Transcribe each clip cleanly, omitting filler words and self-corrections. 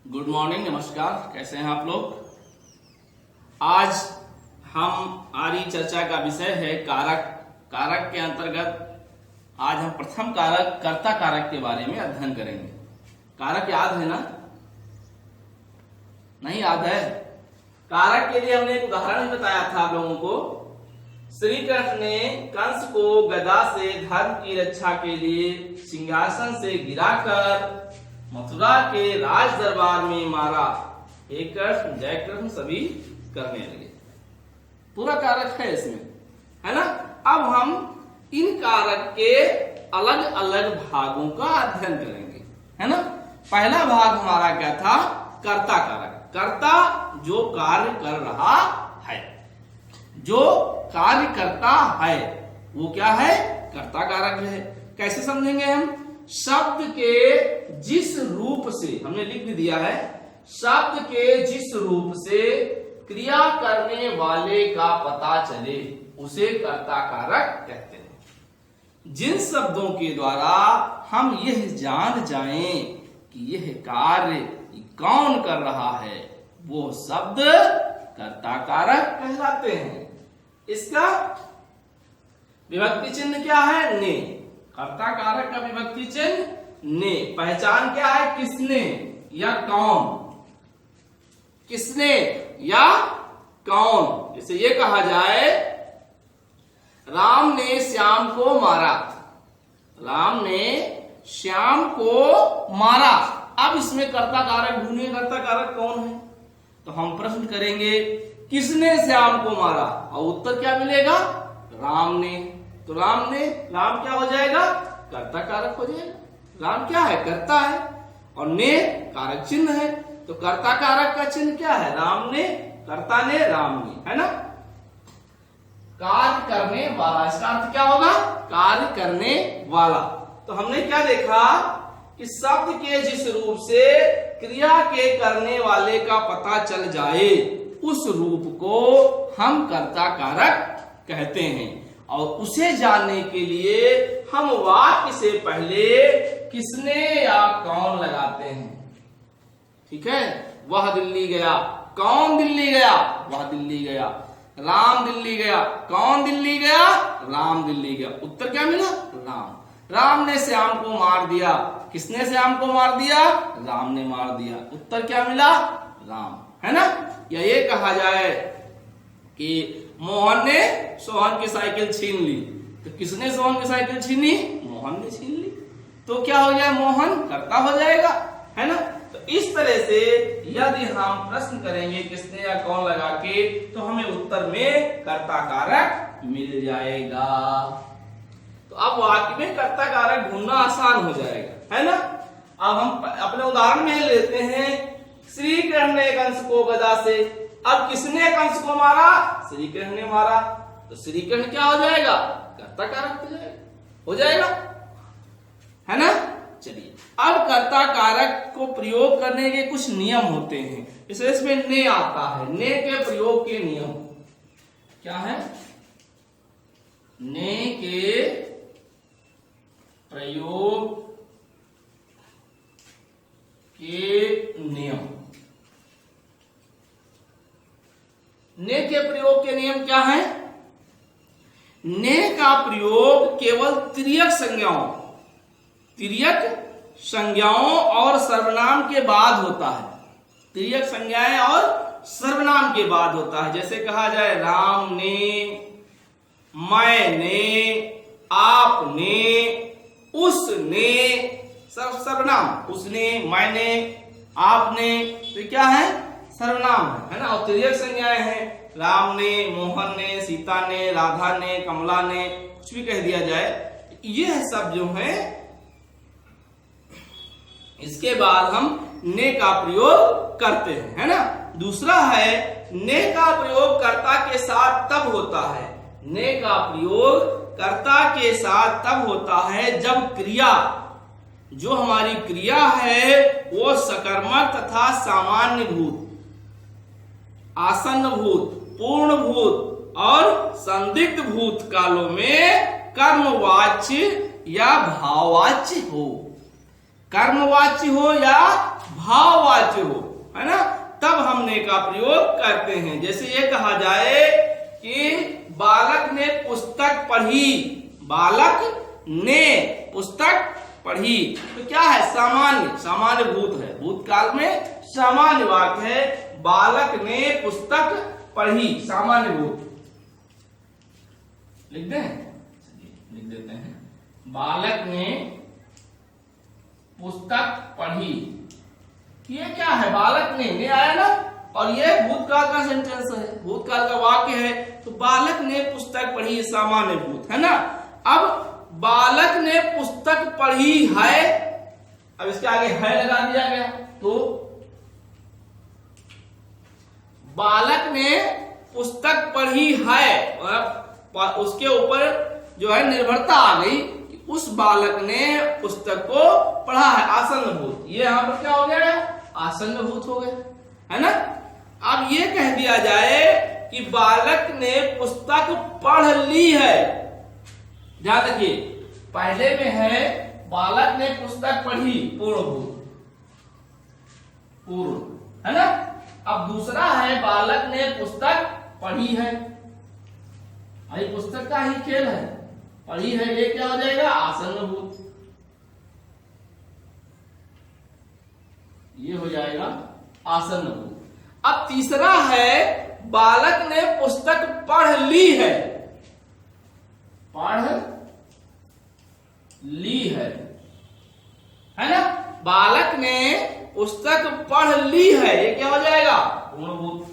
Good morning, नमस्कार। कैसे हैं आप लोग। आज हमारी चर्चा का विषय है कारक। कारक के अंतर्गत आज हम प्रथम कारक कर्ता कारक के बारे में अध्ययन करेंगे। कारक याद है ना? नहीं याद है? कारक के लिए हमने एक उदाहरण बताया था आप लोगों को। श्री कृष्ण ने कंस को गदा से धर्म की रक्षा के लिए सिंहासन से गिराकर मथुरा के राज दरबार में मारा। हे कृष्ण, जय कृष्ण सभी करने लगे। पूरा कारक है इसमें, है ना। अब हम इन कारक के अलग अलग भागों का अध्ययन करेंगे, है ना। पहला भाग हमारा क्या था? कर्ता कारक। कर्ता जो कार्य कर रहा है, जो कार्य करता है वो क्या है? कर्ता कारक है। कैसे समझेंगे हम? शब्द के जिस रूप से, हमने लिख भी दिया है, शब्द के जिस रूप से क्रिया करने वाले का पता चले उसे कर्ता कारक कहते हैं। जिन शब्दों के द्वारा हम यह जान जाएं कि यह कार्य कौन कर रहा है वो शब्द कर्ता कारक कहलाते हैं। इसका विभक्ति चिन्ह क्या है? ने। कर्ता कारक का विभक्ति चिन्ह ने। पहचान क्या है? किसने या कौन। किसने या कौन। जैसे ये कहा जाए, राम ने श्याम को मारा। राम ने श्याम को मारा। अब इसमें कर्ता कारक ढूंढिए, कर्ता कारक कौन है। तो हम प्रश्न करेंगे किसने श्याम को मारा, और उत्तर क्या मिलेगा? राम ने। तो राम ने, राम क्या हो जाएगा? कर्ता कारक हो जाएगा। राम क्या है? कर्ता है, और ने कारक चिन्ह है। तो कर्ता कारक का चिन्ह क्या है? राम ने, कर्ता ने, राम ने, है ना। कार्य करने वाला, इसका अर्थ क्या होगा? कार्य करने वाला। तो हमने क्या देखा कि शब्द के जिस रूप से क्रिया के करने वाले का पता चल जाए उस रूप को हम कर्ता कारक कहते हैं। और उसे जानने के लिए हम वाक्य से पहले किसने या कौन लगाते हैं। ठीक है। वह दिल्ली गया। कौन दिल्ली गया? वह दिल्ली गया। राम दिल्ली गया। कौन दिल्ली गया? राम दिल्ली गया। उत्तर क्या मिला? राम। राम ने श्याम को मार दिया। किसने श्याम को मार दिया? राम ने मार दिया। उत्तर क्या मिला? राम, है ना। या ये कहा जाए कि मोहन ने सोहन की साइकिल छीन ली। तो किसने सोहन की साइकिल छीनी? मोहन ने छीन ली। तो क्या हो जाए? मोहन कर्ता हो जाएगा, है ना। तो इस तरह से यदि हम प्रश्न करेंगे किसने या कौन लगा के, तो हमें उत्तर में कर्ता कारक मिल जाएगा। तो अब वाक्य में कर्ता कारक ढूंढना आसान हो जाएगा, है ना। अब हम अपने उदाहरण में लेते हैं। श्री कृष्ण ने कंस को गदा से। अब किसने कंस को मारा? श्री कृष्ण ने मारा। तो श्री कृष्ण क्या हो जाएगा? कर्ता कारक हो जाएगा, है ना। चलिए, अब कर्ता कारक को प्रयोग करने के कुछ नियम होते हैं। इसमें ने आता है। ने के प्रयोग के नियम क्या है? ने के प्रयोग के नियम। ने के प्रयोग के नियम क्या है? ने का प्रयोग केवल तिर्यक संज्ञाओं और सर्वनाम के बाद होता है। तिर्यक संज्ञाएं और सर्वनाम के बाद होता है। जैसे कहा जाए राम ने, मैंने, आपने, उसने, सब सर्वनाम। उसने, मैंने, आपने, तो क्या है? सर्वनाम है ना। और तिर्यक संज्ञाएं हैं। राम ने, मोहन ने, सीता ने, राधा ने, कमला ने, कुछ भी कह दिया जाए, यह सब जो है इसके बाद हम ने का प्रयोग करते हैं, है ना। दूसरा है, ने का प्रयोग कर्ता के साथ तब होता है। ने का प्रयोग कर्ता के साथ तब होता है जब क्रिया, जो हमारी क्रिया है वो सकर्मक तथा सामान्य भूत, आसन्न भूत, पूर्ण भूत और संदिग्ध भूत कालों में कर्मवाच्य या भाववाच्य हो। कर्मवाच्य हो या भाववाच्य हो, है ना, तब हम ने का प्रयोग करते हैं। जैसे ये कहा जाए कि बालक ने पुस्तक पढ़ी, बालक ने पुस्तक पढ़ी, तो क्या है, सामान्य, सामान्य भूत है, भूतकाल में सामान्य वाक्य है, बालक ने पुस्तक पढ़ी, सामान्य भूत। लिख दें, लिख देते हैं, बालक ने पुस्तक पढ़ी। ये क्या है, बालक ने आया ना, और ये भूतकाल का सेंटेंस है, भूतकाल का वाक्य है, तो बालक ने पुस्तक पढ़ी सामान्य भूत, है ना। अब बालक ने पुस्तक पढ़ी है, अब इसके आगे है लगा दिया गया, तो बालक ने पुस्तक पढ़ी है, और उसके ऊपर जो है निर्भरता आ गई, उस बालक ने पुस्तक को पढ़ा है, आसन्न भूत। ये यहां पर क्या हो गया, आसन्न भूत हो गया, है ना। अब ये कह दिया जाए कि बालक ने पुस्तक पढ़ ली है, ध्यान रखिए, पहले में है बालक ने पुस्तक पढ़ी, पूर्ण भूत, पूर्ण, है ना। अब दूसरा है बालक ने पुस्तक पढ़ी है, भाई पुस्तक का ही खेल है, पढ़ी है, ये क्या हो जाएगा, आसन्न भूत, ये हो जाएगा आसन्न भूत। अब तीसरा है बालक ने पुस्तक पढ़ ली है, पढ़ ली है ना, बालक ने पुस्तक पढ़ ली है, ये क्या हो जाएगा, पूर्ण भूत,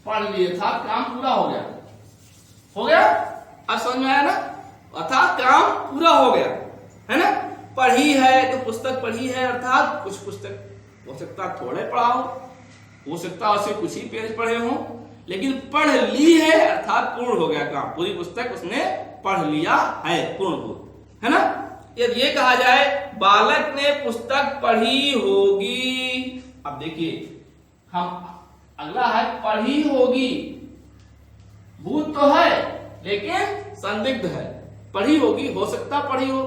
पढ़ लिए था, काम पूरा हो गया, हो गया, अब समझ में आया ना, अर्थात काम पूरा हो गया, है ना। पढ़ी है तो पुस्तक पढ़ी है, अर्थात कुछ पुस्तक हो सकता थोड़े पढ़ा हो सकता उसे कुछ ही पेज पढ़े हो, लेकिन पढ़ ली है अर्थात पूर्ण हो गया काम, पूरी पुस्तक उसने पढ़ लिया है, पूर्ण भूत, है ना। यदि ये कहा जाए बालक ने पुस्तक पढ़ी होगी, अब देखिए हम अगला है पढ़ी होगी, भूत तो है लेकिन संदिग्ध है, पढ़ी होगी, हो सकता पढ़ी हो,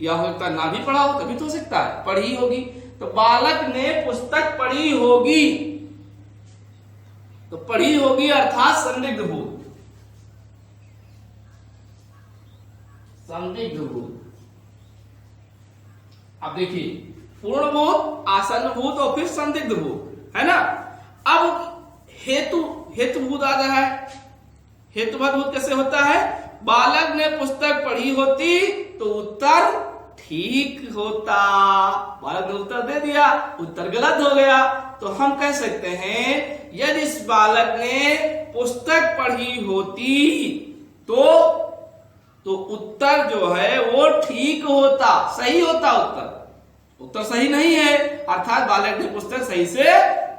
या हो सकता ना भी पढ़ा हो, तभी तो हो सकता है, पढ़ी होगी, तो बालक ने पुस्तक पढ़ी होगी, तो पढ़ी होगी अर्थात संदिग्ध भूत, संदिग्ध भूत। अब देखिए पूर्ण भूत, आसन्न भूत और फिर संदिग्ध भूत, है ना। अब हेतु भूत आ रहा है, हेतुभूत भूत कैसे होता है, बालक ने पुस्तक पढ़ी होती तो उत्तर ठीक होता, बालक ने उत्तर दे दिया, उत्तर गलत हो गया, तो हम कह सकते हैं यदि इस बालक ने पुस्तक पढ़ी होती तो उत्तर जो है वो ठीक होता, सही होता, उत्तर सही नहीं है, अर्थात बालक ने पुस्तक सही से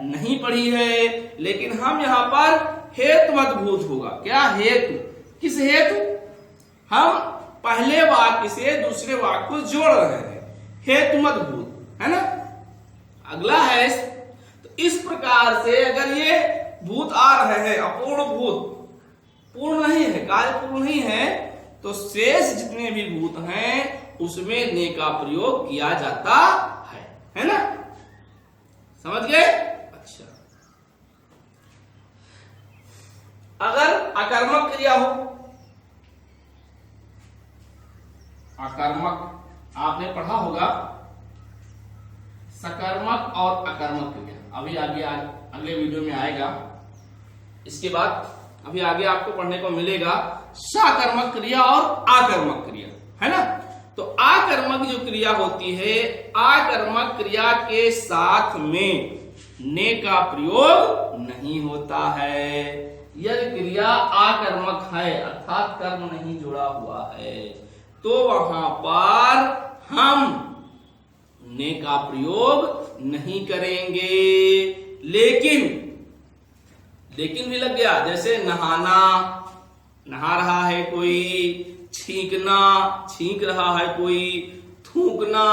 नहीं पढ़ी है। लेकिन हम यहाँ पर हेतुमत भूत होगा, क्या हेतु, किस हेतु, हम पहले वाक्य से दूसरे वाक्य को जोड़ रहे हैं, हेतुमत भूत, है ना। अगला है, तो इस प्रकार से अगर ये भूत आ रहे हैं, अपूर्ण भूत, पूर्ण नहीं है, कार्य पूर्ण नहीं है, तो शेष जितने भी भूत हैं उसमें ने का प्रयोग किया जाता है ना, समझ गए। अच्छा, अगर अकर्मक क्रिया हो, अकर्मक आपने पढ़ा होगा, सकर्मक और अकर्मक क्रिया अभी आगे अगले वीडियो में आएगा, इसके बाद अभी आगे आपको पढ़ने को मिलेगा सकर्मक क्रिया और आकर्मक क्रिया, है ना। तो आकर्मक जो क्रिया होती है, आकर्मक क्रिया के साथ में ने का प्रयोग नहीं होता है। यदि क्रिया आकर्मक है अर्थात कर्म नहीं जुड़ा हुआ है, तो वहां पर हम ने का प्रयोग नहीं करेंगे। लेकिन भी लग गया, जैसे नहाना, नहा रहा है कोई, छींकना, छींक रहा है कोई, थूकना,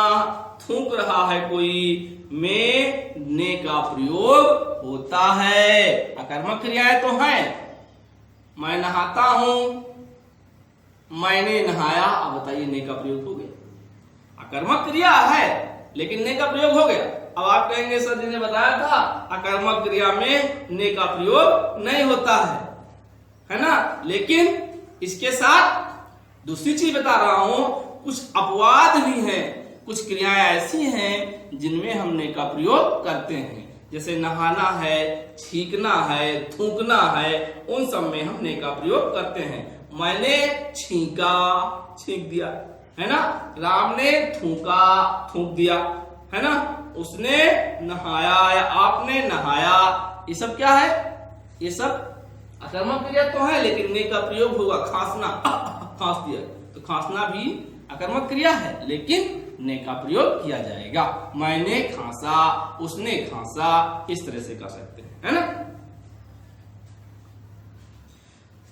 थूक रहा है कोई, में ने का प्रयोग होता है। अकर्मक क्रियाएं तो हैं, मैं नहाता हूं, मैंने नहाया, अब बताइए ने का प्रयोग हो गया। अकर्मक क्रिया है लेकिन ने का प्रयोग हो गया, अब आप कहेंगे सर जी ने बताया था अकर्मक क्रिया में ने का प्रयोग नहीं होता है ना, लेकिन इसके साथ दूसरी चीज बता रहा हूं, कुछ अपवाद भी हैं, कुछ क्रियाएं ऐसी हैं जिनमें हम ने का प्रयोग करते हैं, जैसे नहाना है, छींकना है, थूकना है, उन सब में हम ने का प्रयोग करते हैं। मैंने छींका, छींक दिया, है ना। राम ने थूका, थूक दिया, है ना। उसने नहाया या आपने नहाया, ये सब क्या है? ये सब अकर्मक क्रिया तो है, लेकिन ने का प्रयोग होगा। खांसना, खांस दिया, तो खांसना भी अकर्मक क्रिया है, लेकिन ने का प्रयोग किया जाएगा। मैंने खांसा, उसने खांसा, इस तरह से कर सकते हैं, है ना।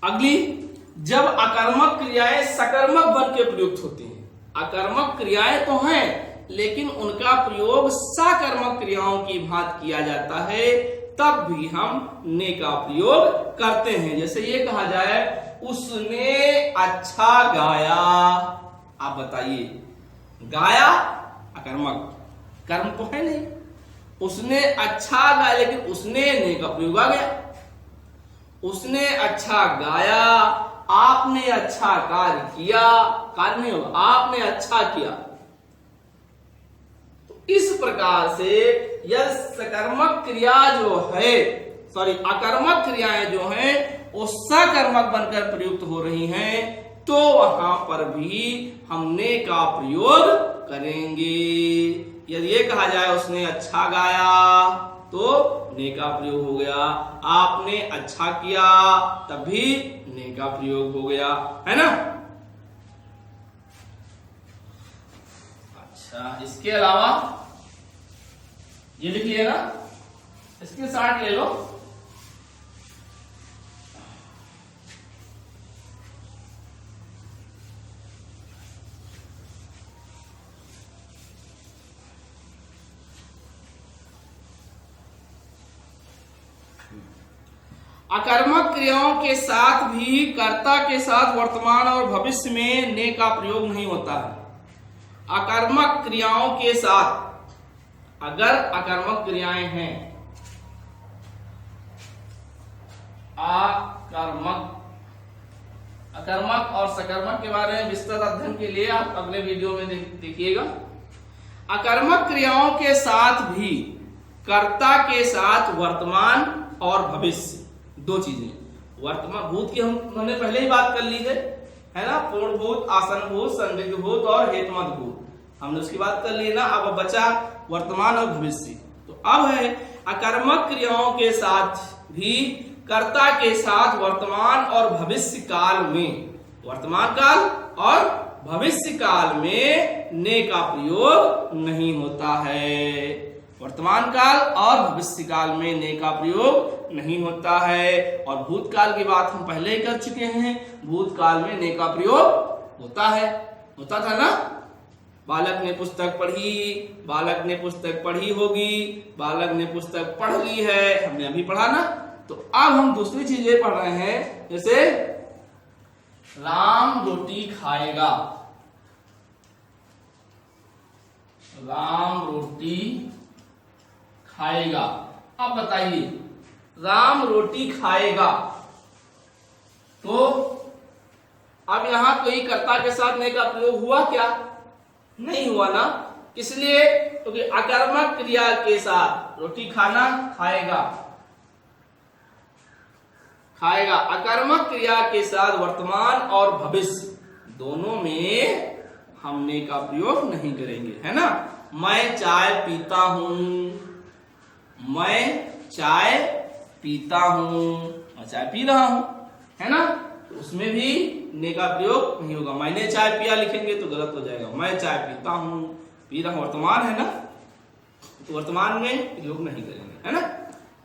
अगली, जब अकर्मक क्रियाएं सकर्मक बन के प्रयुक्त होती हैं। अकर्मक क्रियाएं तो हैं, लेकिन उनका प्रयोग सकर्मक क्रियाओं की भांति किया जाता है, तब भी हम ने का प्रयोग करते हैं। जैसे ये कहा जाए, उसने अच्छा गाया। आप बताइए, गाया अकर्मक, कर्म तो है नहीं। उसने अच्छा गाया, लेकिन उसने ने का प्रयोग आ गया। उसने अच्छा गाया, आपने अच्छा कार्य किया, कार्य नहीं होगा, आपने अच्छा किया। तो इस प्रकार से यह सकर्मक क्रिया जो है, सॉरी अकर्मक क्रियाएं जो हैं वो सकर्मक बनकर प्रयुक्त हो रही हैं, तो वहां पर भी हमने का प्रयोग करेंगे। यदि ये कहा जाए उसने अच्छा गाया, तो ने का प्रयोग हो गया। आपने अच्छा किया, तभी ने का प्रयोग हो गया, है ना। अच्छा, इसके अलावा ये लिख लिया ना, इसके साथ ले लो। अकर्मक क्रियाओं के साथ भी कर्ता के साथ वर्तमान और भविष्य में ने का प्रयोग नहीं होता है। अकर्मक क्रियाओं के साथ, अगर अकर्मक क्रियाएं हैं, अकर्मक और सकर्मक के बारे में विस्तृत अध्ययन के लिए आप अगले वीडियो में देखिएगा। अकर्मक क्रियाओं के साथ भी कर्ता के साथ वर्तमान और भविष्य, दो चीजें। वर्तमान भूत की हमने पहले ही बात कर ली है ना, पूर्ण भूत, आसन भूत, संदिग्ध भूत और हेतुमत भूत, हमने उसकी बात कर ली ना। अब बचा वर्तमान और भविष्य। तो अब है अकर्मक क्रियाओं के साथ भी कर्ता के साथ वर्तमान और भविष्य काल में, वर्तमान काल और भविष्य काल में ने का प्रयोग नहीं होता है। वर्तमान काल और भविष्य काल में ने का प्रयोग नहीं होता है। और भूतकाल की बात हम पहले ही कर चुके हैं, भूतकाल में ने का प्रयोग होता है, होता था ना। बालक ने पुस्तक पढ़ी, बालक ने पुस्तक पढ़ी होगी, बालक ने पुस्तक पढ़ ली है, हमने अभी पढ़ा ना। तो अब हम दूसरी चीजें पढ़ रहे हैं, जैसे राम रोटी खाएगा, राम रोटी खाएगा। अब बताइए, राम रोटी खाएगा, तो अब यहां कोई कर्ता के साथ ने का प्रयोग हुआ क्या? नहीं हुआ ना। किस लिए? क्योंकि अकर्मक क्रिया के साथ रोटी खाना, खाएगा, खाएगा, अकर्मक क्रिया के साथ वर्तमान और भविष्य दोनों में हम ने का प्रयोग नहीं करेंगे, है ना। मैं चाय पीता हूं, मैं चाय पीता हूं, मैं चाय पी रहा हूं, है ना। तो उसमें भी ने का प्रयोग नहीं होगा। मैंने चाय पिया लिखेंगे तो गलत हो जाएगा। मैं चाय पीता हूं, पी रहा हूं, वर्तमान है ना, तो वर्तमान में प्रयोग नहीं करेंगे, है ना।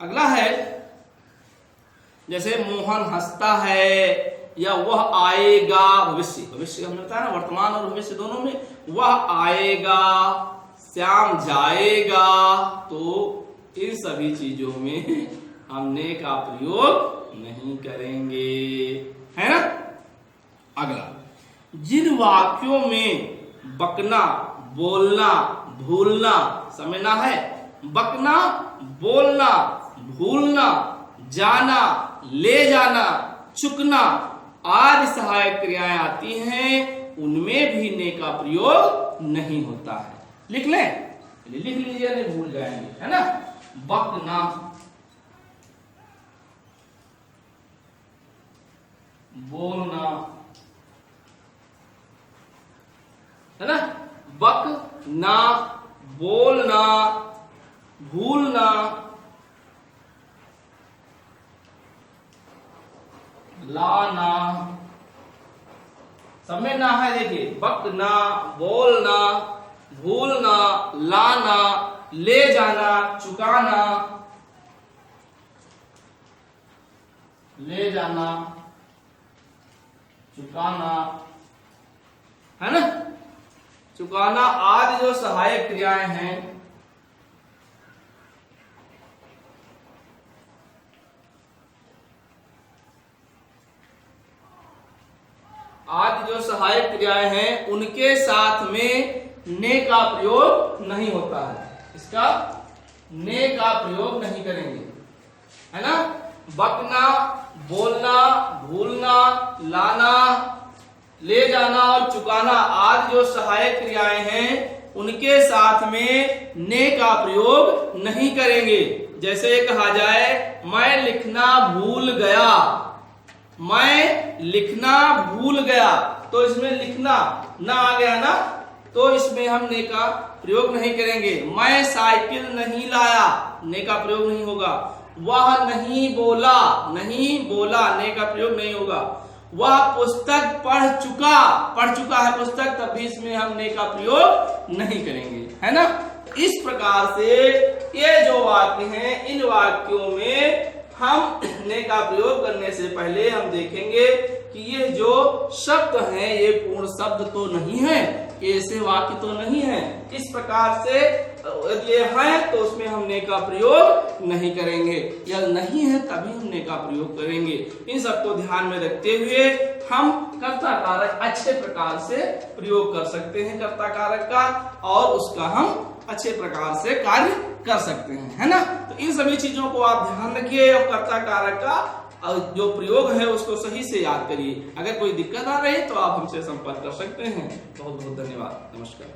अगला है, जैसे मोहन हंसता है, या वह आएगा, भविष्य, भविष्य हमने बताया ना, वर्तमान और भविष्य दोनों में। वह आएगा, श्याम जाएगा, तो इन सभी चीजों में हमने का प्रयोग नहीं करेंगे, है ना। अगला, जिन वाक्यों में बकना, बोलना, भूलना, समझना है, बकना, बोलना, भूलना, जाना, ले जाना, चुकना आदि सहायक क्रियाएं आती हैं, उनमें भी ने का प्रयोग नहीं होता है। लिख लें, लिख लीजिए, नहीं भूल जाएंगे, है ना। बकना, बोलना, है ना, बकना, बोलना, भूलना, लाना, सब में ना है, देखिए, बकना, बोलना, भूलना, लाना, ले जाना, चुकाना, ले जाना, चुकाना, है ना, चुकाना आदि जो सहायक क्रियाएं हैं, आदि जो सहायक क्रियाएं हैं, उनके साथ में ने का प्रयोग नहीं होता है। इसका ने का प्रयोग नहीं करेंगे, है ना। बकना, बोलना, भूलना, लाना, ले जाना और चुकाना आदि जो सहायक क्रियाएं हैं, उनके साथ में ने का प्रयोग नहीं करेंगे। जैसे कहा जाए, मैं लिखना भूल गया, मैं लिखना भूल गया, तो इसमें लिखना ना आ गया ना, तो इसमें हम ने का प्रयोग नहीं करेंगे। मैं साइकिल नहीं लाया, ने का प्रयोग नहीं होगा। वह नहीं बोला, नहीं बोला, ने का प्रयोग नहीं होगा। वह पुस्तक पढ़ चुका है पुस्तक, तब भी इसमें हम ने का प्रयोग नहीं करेंगे, है ना। इस प्रकार से ये जो वाक्य हैं, इन वाक्यों में हम ने का प्रयोग करने से पहले हम देखेंगे कि ये जो शब्द हैं, ये पूर्ण शब्द तो नहीं है, ऐसे वाक्य तो नहीं है। इस प्रकार से यदि ये है तो उसमें हम ने का प्रयोग नहीं करेंगे, या नहीं है तभी हम ने का प्रयोग करेंगे। इन सबको ध्यान में रखते हुए हम कर्ता कारक अच्छे प्रकार से प्रयोग कर सकते हैं, कर्ता कारक का, और उसका हम अच्छे प्रकार से कार्य कर सकते हैं, है ना। तो इन सभी चीजों को आप ध्यान रखिए और कर्ता कारक का जो प्रयोग है उसको सही से याद करिए। अगर कोई दिक्कत आ रही है तो आप हमसे संपर्क कर सकते हैं। बहुत बहुत धन्यवाद, नमस्कार।